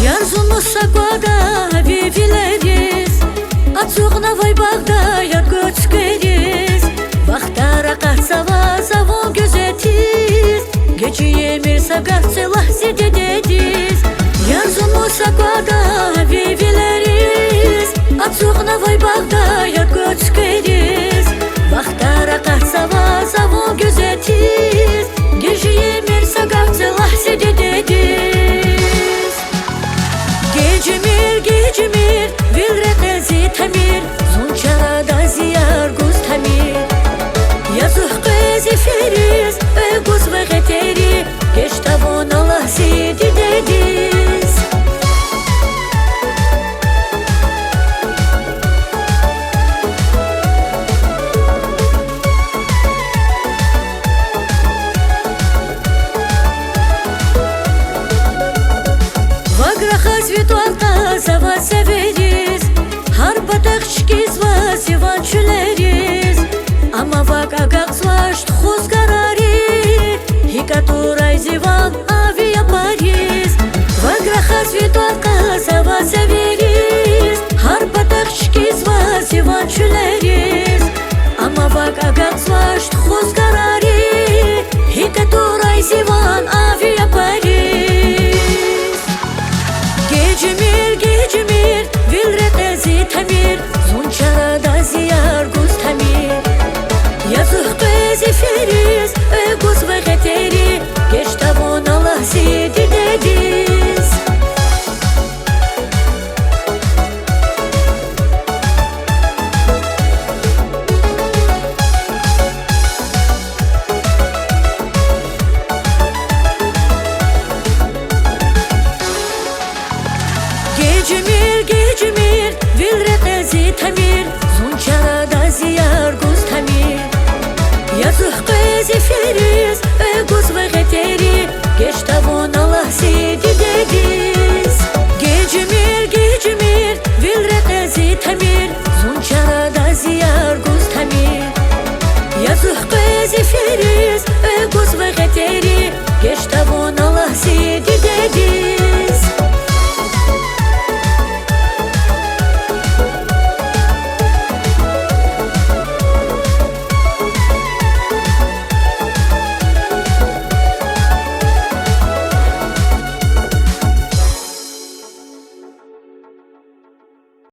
Yarzumuz Sakwada vivileriz Atsuğna vay bağda yad göçkeriz Vaxtara qahtsava zavol gözetiz Geci yemir sagat selah sededediz Yarzumuz Sakwada vivileriz Atsuğna vay bağda yad göçkeriz Vaxtara qahtsava zavol gözetiz Geci yemir sagat selah sededediz Gecimir, vilrete zitamir Zunçarada ziyar gustamir Yazıh qezi feriz, öguz ve geteri Geçtavon Allah sidi dediz Vagraha svitualta zava severiz Harbataqçkiz va zivançüleriz Ama vagagaq zvaşt xuz karari Hikaturaj zivan avi yapariz Vagraha svitualta zava severiz Harbataqçkiz va zivançüleriz Ama vagagaq zvaşt xuz karari Hikaturaj zivan avi